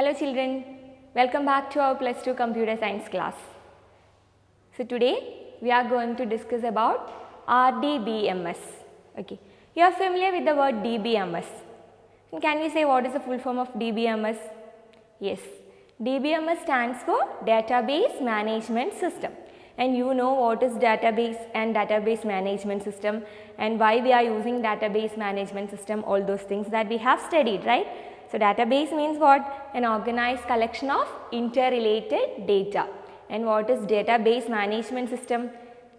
Hello children, welcome back to our plus 2 computer science class. So today we are going to discuss about RDBMS. Okay, you are familiar with the word DBMS. And can we say what is the full form of DBMS? Yes, DBMS stands for Database Management System. And you know what is database and database management system and why we are using database management system, all those things that we have studied, right? So database means what? An organized collection of interrelated data. And what is database management system?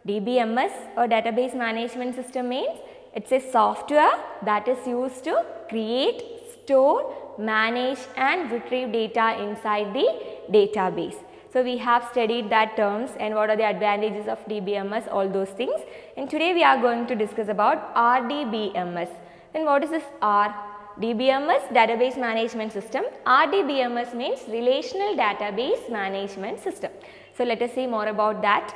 DBMS or database management system means it's a software that is used to create, store, manage and retrieve data inside the database. So we have studied that terms and what are the advantages of DBMS, all those things. And today we are going to discuss about RDBMS. Then what is this R? DBMS, Database Management System. RDBMS means Relational Database Management System. So let us see more about that.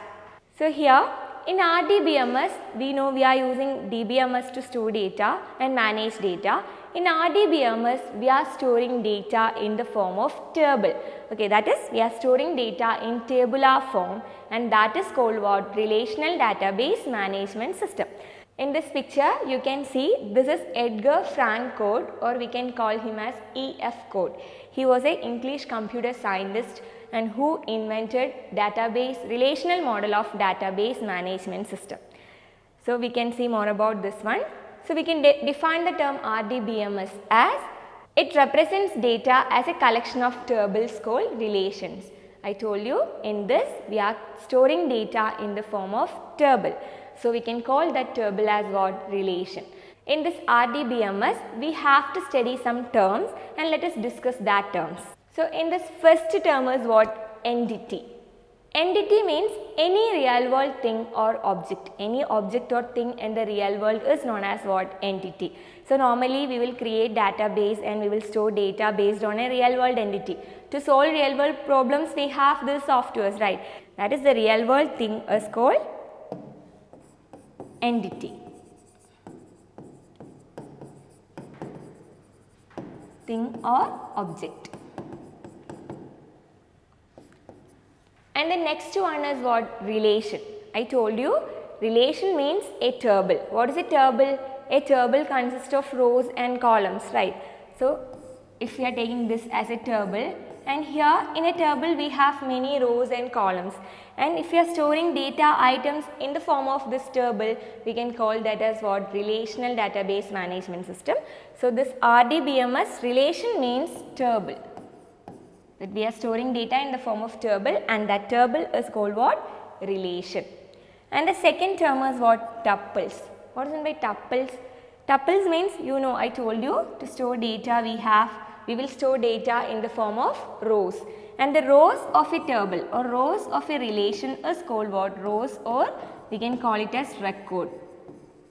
So here in RDBMS, we know we are using DBMS to store data and manage data. In RDBMS, we are storing data in the form of table. Okay, that is, we are storing data in tabular form and that is called what? Relational Database Management System. In this picture, you can see this is Edgar Frank Code, or we can call him as EF Code. He was an English computer scientist and who invented database, relational model of database management system. So we can see more about this one. So we can define the term RDBMS as it represents data as a collection of tables called relations. I told you in this we are storing data in the form of table. So we can call that table as what? Relation. In this RDBMS we have to study some terms and let us discuss that terms. So in this first term is what? Entity. Entity means any real world thing or object. Any object or thing in the real world is known as what? Entity. So normally we will create database and we will store data based on a real world entity. To solve real world problems we have these softwares, right? That is the real world thing is called entity. Thing or object. And the next one is what? Relation. I told you relation means a table. What is a table? A table consists of rows and columns, right? So if we are taking this as a table, and here in a table we have many rows and columns, and if we are storing data items in the form of this table, we can call that as what? Relational Database Management System. So this RDBMS, relation means table. That we are storing data in the form of table and that table is called what? Relation. And the second term is what? Tuples. What is meant by tuples? Tuples means, you know, I told you to store data we will store data in the form of rows. And the rows of a table or rows of a relation is called what? Rows, or we can call it as record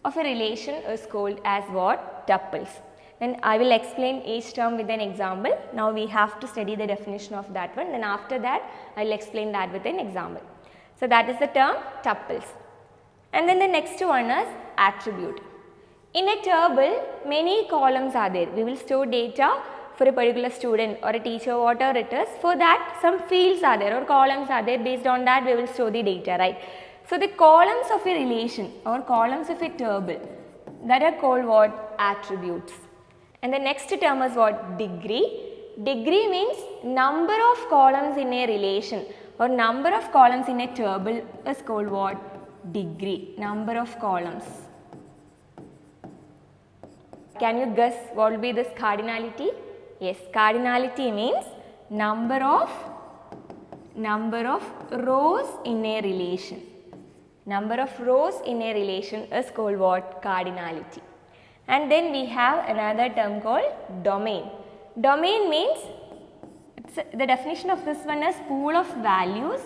of a relation is called as what? Tuples. Then I will explain each term with an example. Now we have to study the definition of that one. Then after that I will explain that with an example. So that is the term tuples. And then the next one is attribute. In a table many columns are there. We will store data for a particular student or a teacher, whatever it is. For that some fields are there or columns are there. Based on that we will store the data, right? So the columns of a relation or columns of a table, that are called what? Attributes. And the next term is what? Degree. Degree means number of columns in a relation or number of columns in a table is called what? Degree. Number of columns. Can you guess what will be this cardinality? Yes, cardinality means number of rows in a relation. Number of rows in a relation is called what? Cardinality. And then we have another term called domain. Domain means, the definition of this one is pool of values.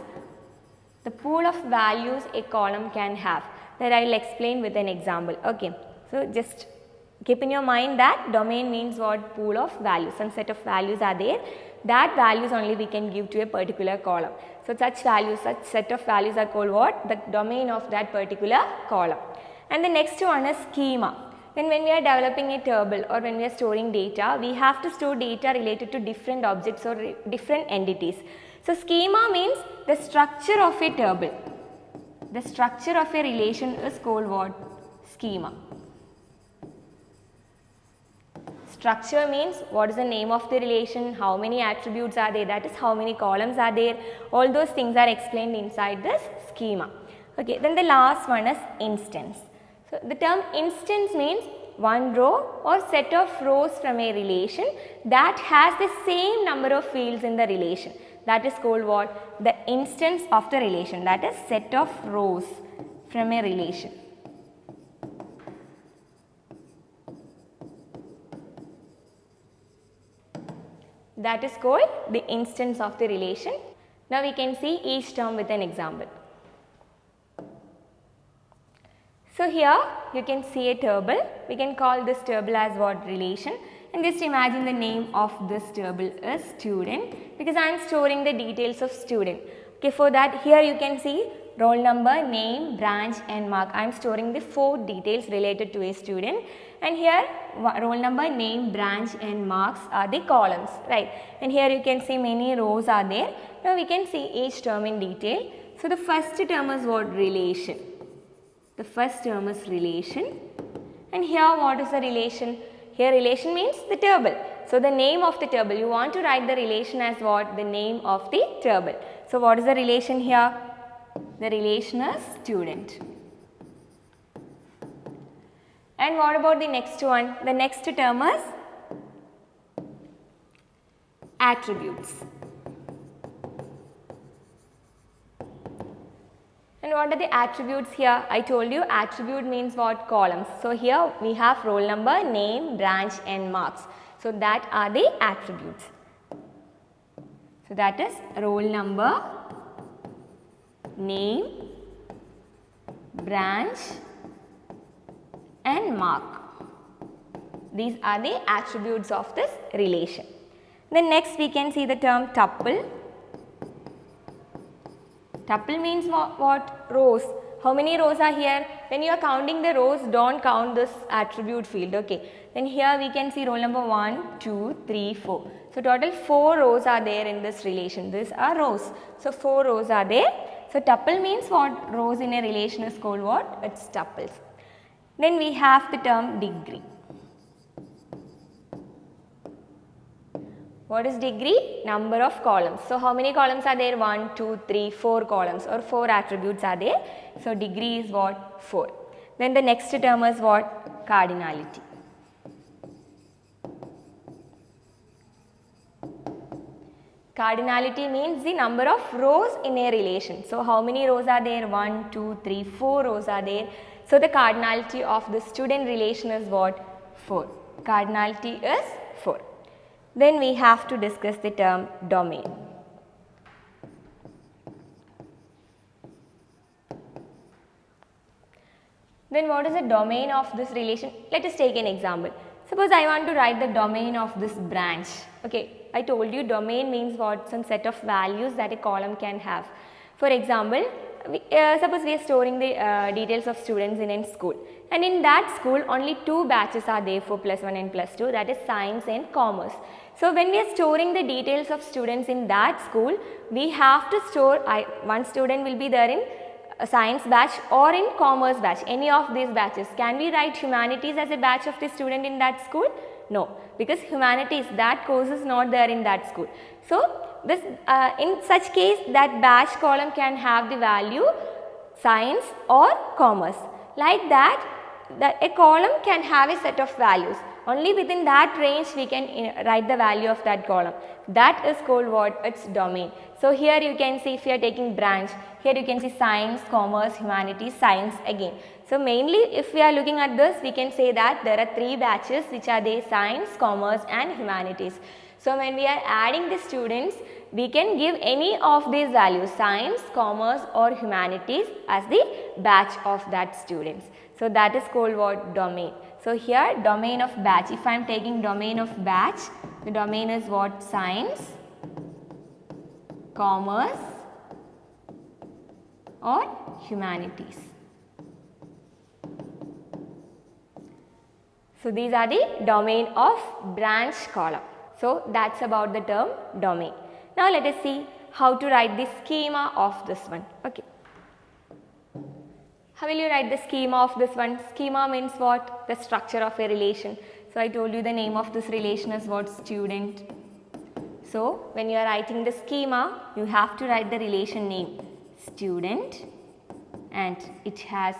The pool of values a column can have. That I will explain with an example. Okay. So just keep in your mind that domain means what? Pool of values. Some set of values are there. That values only we can give to a particular column. So such values, such set of values are called what? The domain of that particular column. And the next one is schema. Then when we are developing a table or when we are storing data, we have to store data related to different objects or different entities. So schema means the structure of a table. The structure of a relation is called what? Schema. Structure means what is the name of the relation, how many attributes are there, that is how many columns are there, all those things are explained inside this schema. Okay, then the last one is instance. So the term instance means one row or set of rows from a relation that has the same number of fields in the relation. That is called what? The instance of the relation, that is set of rows from a relation. That is called the instance of the relation. Now we can see each term with an example. So here you can see a table. We can call this table as what? Relation. And just imagine the name of this table is student, because I am storing the details of student. Okay, for that here you can see roll number, name, branch and mark. I am storing the 4 details related to a student, and here roll number, name, branch and marks are the columns, right? And here you can see many rows are there. Now we can see each term in detail. So the first term is what? Relation. The first term is relation, and here what is the relation? Here relation means the table. So the name of the table, you want to write the relation as what? The name of the table. So what is the relation here? The relation is student. And what about the next one? The next term is attributes. And what are the attributes here? I told you attribute means what? Columns. So here we have roll number, name, branch and marks. So that are the attributes. So that is roll number, name, branch and mark. These are the attributes of this relation. Then next we can see the term tuple. Tuple means what? Rows. How many rows are here? When you are counting the rows, don't count this attribute field. Okay. Then here we can see roll number 1, 2, 3, 4. So total 4 rows are there in this relation. These are rows. So 4 rows are there. So tuple means what? Rows in a relation is called what? It's tuples. Then we have the term degree. What is degree? Number of columns. So how many columns are there? 1, 2, 3, 4 columns or 4 attributes are there. So degree is what? 4. Then the next term is what? Cardinality. Cardinality means the number of rows in a relation. So how many rows are there? 1, 2, 3, 4 rows are there. So the cardinality of the student relation is what? 4. Cardinality is 4. Then we have to discuss the term domain. Then what is the domain of this relation? Let us take an example. Suppose I want to write the domain of this branch. Okay, I told you domain means what? Some set of values that a column can have. For example, suppose we are storing the details of students in a school, and in that school only 2 batches are there for +1 and +2, that is science and commerce. So when we are storing the details of students in that school, we have to store one student will be there in a science batch or in commerce batch, any of these batches. Can we write humanities as a batch of the student in that school? No, because humanities, that course is not there in that school. So this in such case that batch column can have the value science or commerce. Like that, a column can have a set of values. Only within that range we can write the value of that column. That is called what? Its domain. So here you can see, if you are taking branch, here you can see science, commerce, humanities, science again. So mainly if we are looking at this, we can say that there are 3 batches which are there: science, commerce and humanities. So when we are adding the students, we can give any of these values, science, commerce or humanities, as the batch of that students. So that is called what? Domain. So here domain of batch, if I am taking domain of batch, the domain is what? Science, commerce or humanities. So these are the domain of branch column. So that's about the term domain. Now let us see how to write the schema of this one. Okay. How will you write the schema of this one? Schema means what? The structure of a relation. So I told you the name of this relation is what? Student. So when you are writing the schema, you have to write the relation name student, and it has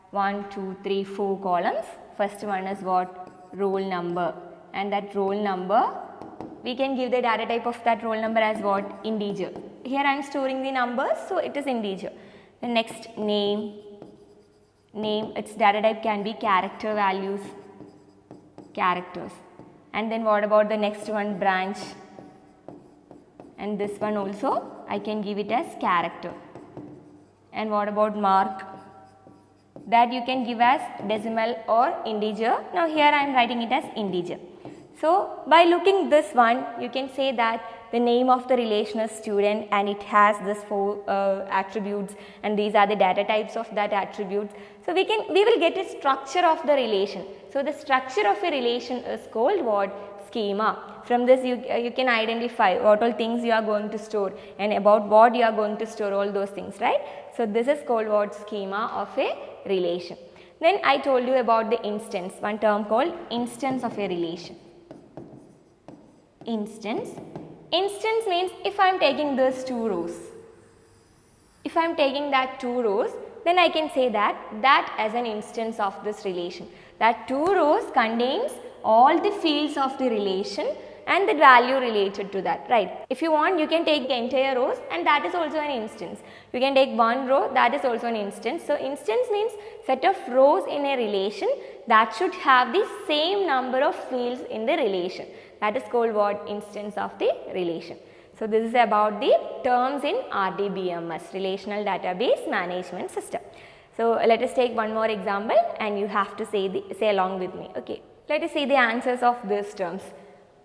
1, 2, 3, 4 columns. First one is what? Roll number, and that roll number we can give the data type of that roll number as what? Integer. Here I am storing the numbers, so it is integer. The next name, its data type can be character values, characters. And then what about the next one? Branch, and this one also I can give it as character. And what about mark? That you can give as decimal or integer. Now here I am writing it as integer. So by looking this one, you can say that the name of the relation is student, and it has this 4 attributes, and these are the data types of that attributes. So we will get a structure of the relation. So the structure of a relation is called what? Schema. From this you can identify what all things you are going to store and about what you are going to store, all those things, right? So this is called what? Schema of a relation. Then I told you about the instance, one term called instance of a relation. Instance means if I am taking these 2 rows, if I am taking that 2 rows, then I can say that as an instance of this relation. That 2 rows contains all the fields of the relation and the value related to that, right? If you want, you can take the entire rows, and that is also an instance. You can take one row, that is also an instance. So instance means set of rows in a relation that should have the same number of fields in the relation. That is called what? Instance of the relation. So this is about the terms in RDBMS, Relational Database Management System. So let us take one more example, and you have to say along with me. Okay. Let us see the answers of these terms.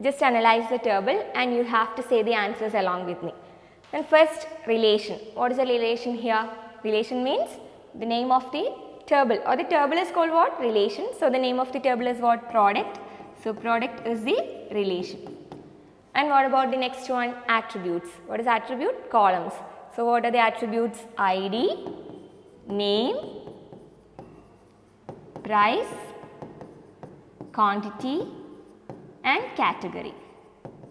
Just analyze the table, and you have to say the answers along with me. Then first, relation. What is a relation here? Relation means the name of the table, or the table is called what? Relation. So the name of the table is what? Product. So product is the relation. And what about the next one? Attributes. What is attribute? Columns. So what are the attributes? ID, name, price, quantity, and category.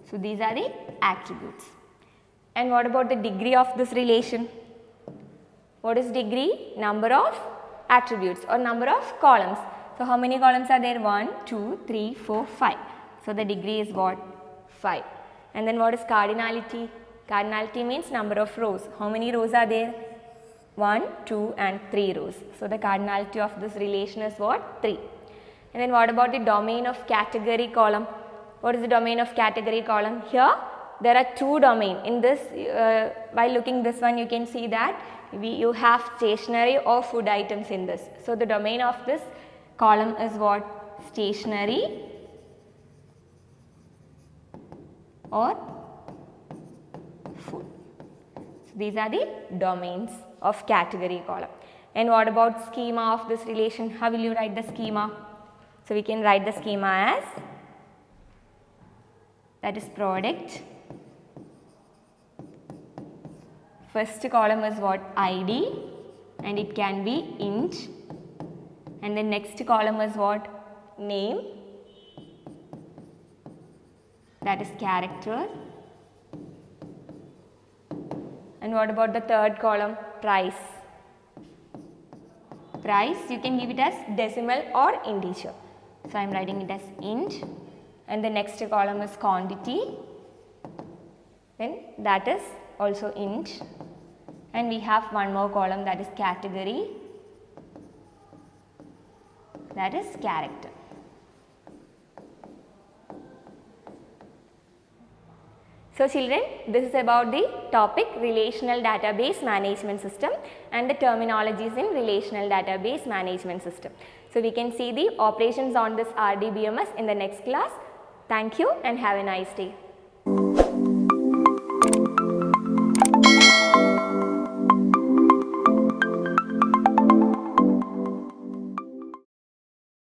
So these are the attributes. And what about the degree of this relation? What is degree? Number of attributes or number of columns. So how many columns are there? 1, 2, 3, 4, 5. So the degree is what? 5. And then what is cardinality? Cardinality means number of rows. How many rows are there? 1, 2 and 3 rows. So the cardinality of this relation is what? 3. And then what about the domain of category column? What is the domain of category column? Here there are 2 domain. In this, by looking this one, you can see that you have stationery or food items in this. So the domain of this column is what? Stationery or food. So these are the domains of category column. And what about schema of this relation? How will you write the schema? So we can write the schema as, that is product. First column is what? ID, and it can be int. And the next column is what? Name, that is character. And what about the third column? Price. Price, you can give it as decimal or integer. So I am writing it as int. And the next column is quantity. Then that is also int. And we have one more column, that is category, that is character. So children, this is about the topic Relational Database Management System and the terminologies in Relational Database Management System. So we can see the operations on this RDBMS in the next class. Thank you and have a nice day.